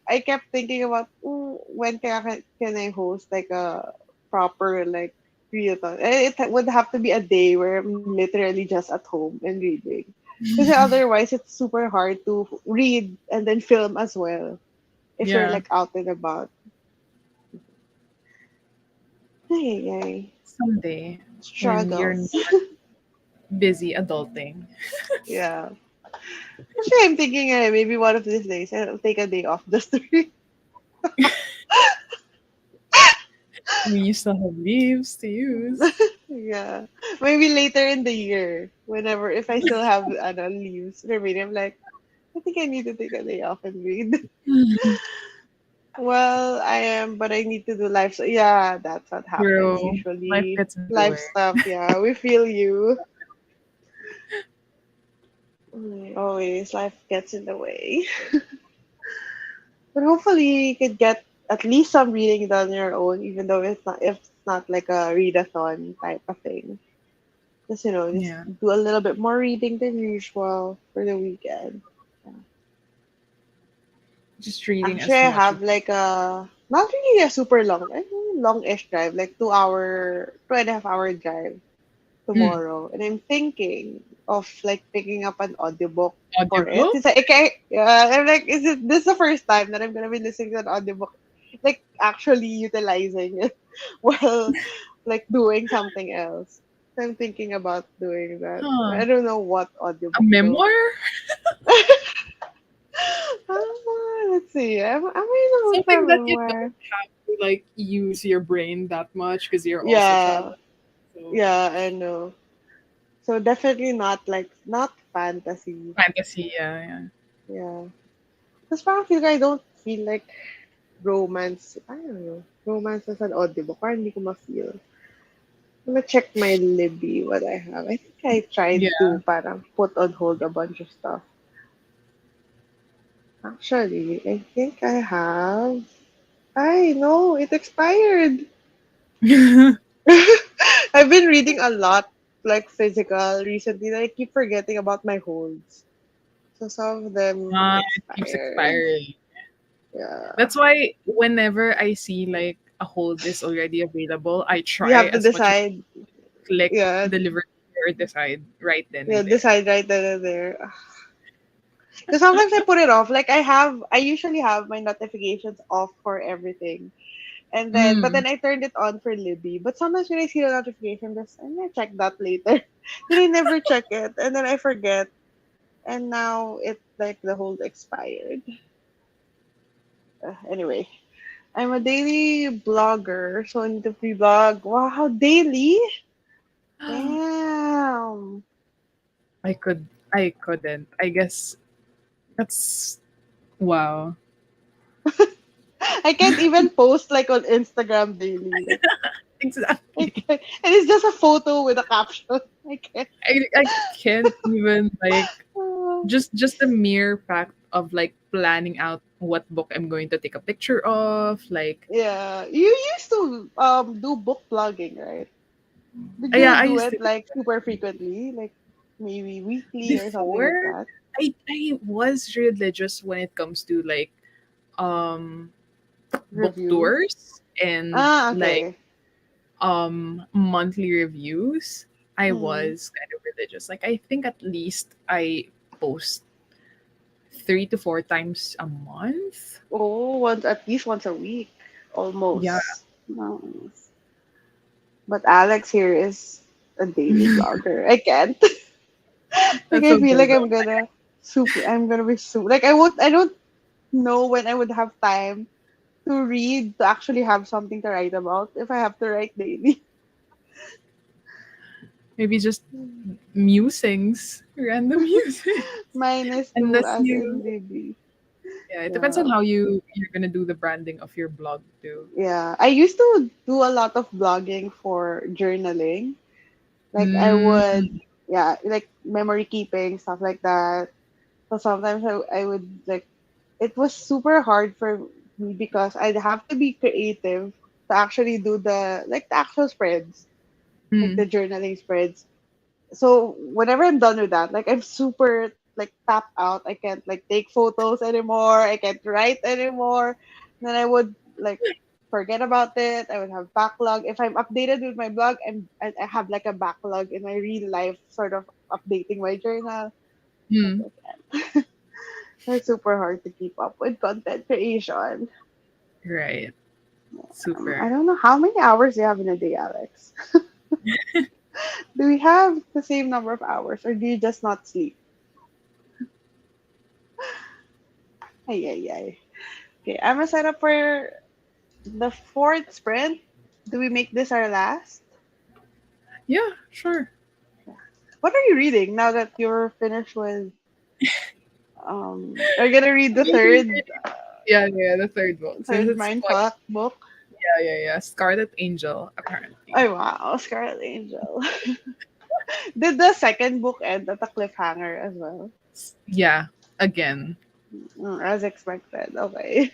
I kept thinking about when can I host like a proper like readathon. And it would have to be a day where I'm literally just at home and reading. Because otherwise it's super hard to read and then film as well if you're Yeah. like out and about. Ay, ay. Someday when you're Struggles. not busy adulting. Yeah. Actually, I'm thinking maybe one of these days I'll take a day off just to read. We still have leaves to use. Yeah. Maybe later in the year, whenever, if I still have leaves remaining, I'm like, I think I need to take a day off and read. Well, I am, but I need to do life. So yeah, that's what happens True. Life usually. gets in the Life way. stuff, yeah, we feel you. Always, life gets in the way. But hopefully, you could get at least some reading done on your own, even though it's not if it's not like a readathon type of thing. Just just Yeah. do a little bit more reading than usual for the weekend. Yeah. Just reading Actually, as I much as have like a not really a super long-ish drive, like 2 hour, 2.5 hour drive mm, tomorrow, and I'm thinking of like picking up an audiobook for it. audiobook. It's like okay, yeah, I'm like, is it this is the first time that I'm gonna be listening to an audiobook, like actually utilizing it while like doing something else. So I'm thinking about doing that. Huh. I don't know what A audiobook though. memoir? Let's see. Am I in a mood for Something a that you don't memoir? have to like use your brain that much because you're also Yeah, traveling. So yeah, I know. So definitely not fantasy. fantasy, yeah, yeah. Yeah. Because parang feel like I don't feel like romance. I don't know. Romance as an audiobook. Parang hindi ko ma-feel. I'm gonna check my Libby, what I have. I think I tried Yeah. to parang put on hold a bunch of stuff. Actually, I think I have. I know, it expired. I've been reading a lot, like physical, recently. That I keep forgetting about my holds. So some of them It keeps expired. expiring. Yeah. That's why whenever I see like a hold is already available, I You try have to as much as decide. click Yeah. deliver or decide right then Yeah, and there. decide right then and there. Because sometimes I put it off. Like I usually have my notifications off for everything. But Mm. then I turned it on for Libby. But sometimes when I see the notification, I'm gonna check that later. Then I never check it. And then I forget. And now it's like the hold expired. Anyway, I'm a daily blogger, so I need to free blog. Wow, daily? Damn. I couldn't. I guess that's wow. I can't even post like on Instagram daily. Like I Exactly. can't. And it's just a photo with a caption. I can't. I can't even like Uh, just the mere fact of like planning out what book I'm going to take a picture of, like yeah. You used to do book blogging, right? Did yeah, you I do used to it like super frequently? Like maybe weekly or something before like that? I was religious when it comes to like um book Reviews? tours and Ah, like okay. monthly reviews. I Mm. was kind of religious. Like I think at least I post 3 to 4 times a month. Oh, at least once a week. Yeah. Almost. Nice. But Alex here is a daily blogger. I can't. Like That's I feel okay like though. I'm gonna be super like I don't know when I would have time to read to actually have something to write about if I have to write daily. Maybe just musings, random musings. Minus two Unless as in you, Libby. yeah, it depends on Yeah. how you're gonna do the branding of your blog too. Yeah. I used to do a lot of blogging for journaling. Like I would, Mm, yeah, like memory keeping, stuff like that. So sometimes I would like, it was super hard for me because I'd have to be creative to actually do the actual spreads, like mm. the journaling spreads. So whenever I'm done with that, like I'm super like tapped out. I can't like take photos anymore. I can't write anymore. Then I would like forget about it. I would have backlog. If I'm updated with my blog, I have like a backlog in my real life, sort of updating my journal. Stuff Mm. like that. It's super hard to keep up with content creation. Right. Super. I don't know how many hours you have in a day, Alex. Do we have the same number of hours, or do you just not sleep? Ay, ay, ay. Okay, I'm gonna set up for the fourth sprint. Do we make this our last? Yeah, sure. What are you reading now that you're finished with? Are you gonna read the Yeah, yeah, the third one. Since third it's quite, mindfuck book? yeah, yeah, yeah. Scarlet Angel, apparently. Oh wow, Scarlet Angel. Did the second book end at a cliffhanger as well? Yeah, again. As expected. Okay.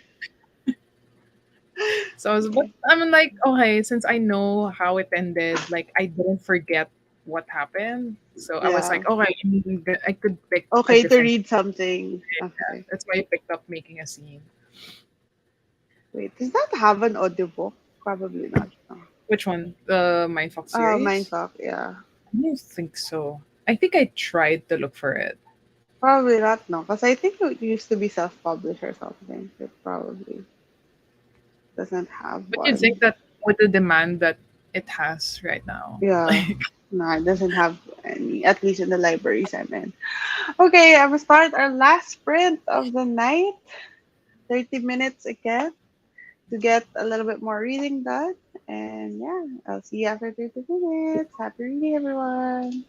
So but Okay. I'm like, okay, since I know how it ended, like I didn't forget what happened. So I was Yeah. like, okay, I could pick a Okay to different. read something. Yeah, Okay. that's why I picked up making a scene. Wait, does that have an audiobook? Probably not. No. Which one? The Mindfuck series? Mindfuck, yeah. I don't think so. I think I tried to look for it. Probably not, no. Because I think it used to be self-published or something. It probably doesn't have But you'd think one. that with the demand that it has right now, Yeah. like No, it doesn't have any, at least in the libraries I'm in. Okay, I'm gonna start our last sprint of the night. 30 minutes again to get a little bit more reading done. And yeah, I'll see you after 30 minutes. Happy reading, everyone.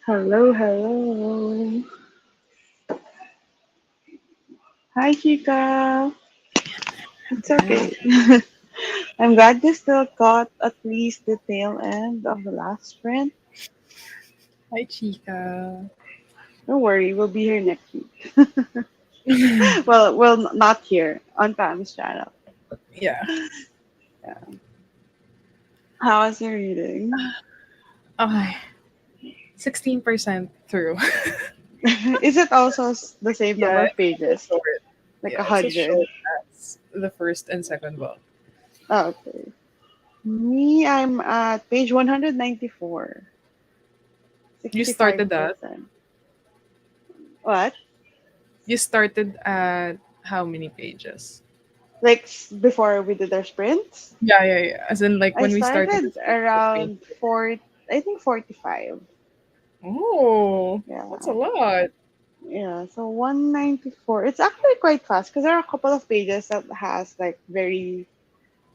Hello, hello. Hi, Chica. It's Hi. okay. I'm glad you still caught at least the tail end of the last sprint. Hi, Chica. Don't worry, we'll be here next week. Well, not here on Pam's channel. Yeah. Yeah. How was your reading? Okay. 16% through. Is it also the same number Yeah, of it's a pages? short. Like Yeah, a it's as hundred? short as the first and second book. Oh, okay. Me, I'm at page 194. You started that? 65%. What? You started at how many pages? Like before we did our sprints? Yeah, yeah, yeah. As in, like, I when we started the started sprint, it was page. around I think 45. Oh, that's a Yeah. lot. Yeah, so 194. It's actually quite fast because there are a couple of pages that has like very,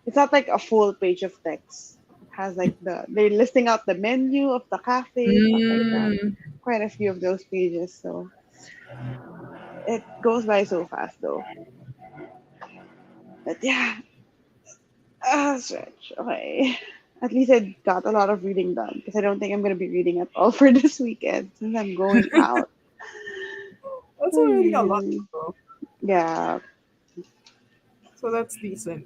it's not like a full page of text. It has like they're listing out the menu of the cafe, stuff like that. Mm. Quite a few of those pages, so it goes by so fast though. But yeah, stretch. Okay. At least I got a lot of reading done because I don't think I'm going to be reading at all for this weekend since I'm going out. That's already a lot, Hmm. though. Yeah. So that's decent.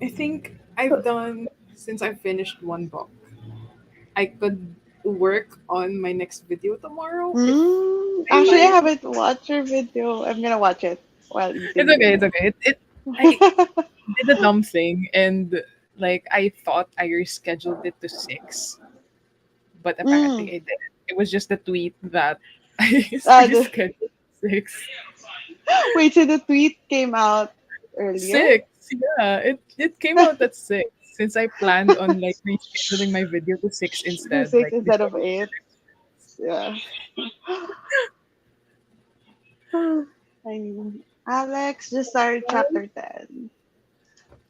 I think I've done, since I finished one book, I could work on my next video tomorrow if I Actually, I like. haven't watched your video. I'm going to watch it while It's eating okay, it's dinner. okay. I did a dumb thing, and like I thought I rescheduled it to 6, but apparently mm. I didn't. It was just the tweet that I uh, the, rescheduled to 6. Wait, so the tweet came out earlier? 6, yeah. It came out at 6 since I planned on like rescheduling my video to 6 To instead, 6 like instead before of the 8. Yeah. I mean, Alex just started time. chapter 10.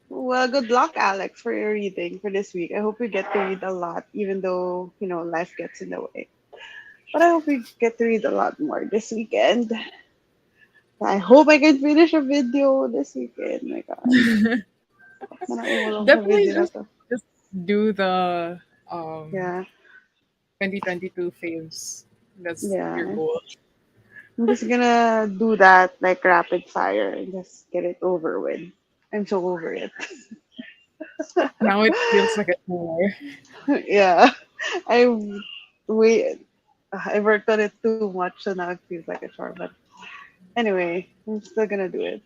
Well, good luck, Alex, for your reading for this week. I hope you get to read a lot, even though, life gets in the way. But I hope we get to read a lot more this weekend. I hope I can finish a video this weekend. My God. Manang sa Definitely video na to. just do the um Yeah. 2022 faves. That's your Yeah. goal. I'm just gonna do that like rapid fire and just get it over with. I'm so over it. Now it feels like a chore. Yeah. I wait. I worked on it too much, so now it feels like a chore. But anyway, I'm still gonna do it.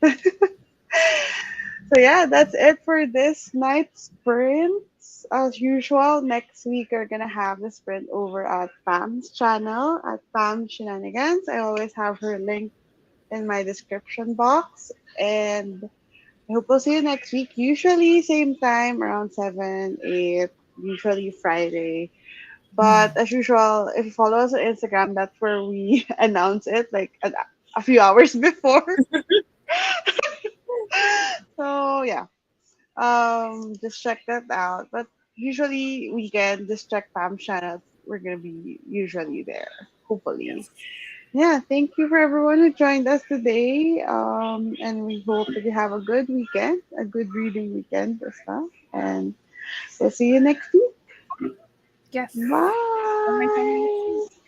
So yeah, that's it for this night's sprints. As usual, next week we're gonna have the sprint over at Pam's channel at Pam Shenanigans. I always have her link in my description box. And I hope we'll see you next week. Usually same time around 7, 8, usually Friday. But as usual, if you follow us on Instagram, that's where we announce it like a few hours before. So yeah, just check that out. But usually weekend, just check Pam channel. We're gonna be usually there, hopefully. Yes. Yeah, thank you for everyone who joined us today. And we hope that you have a good weekend, a good reading weekend as well. And we'll see you next week. Yes. Oh my goodness. Bye.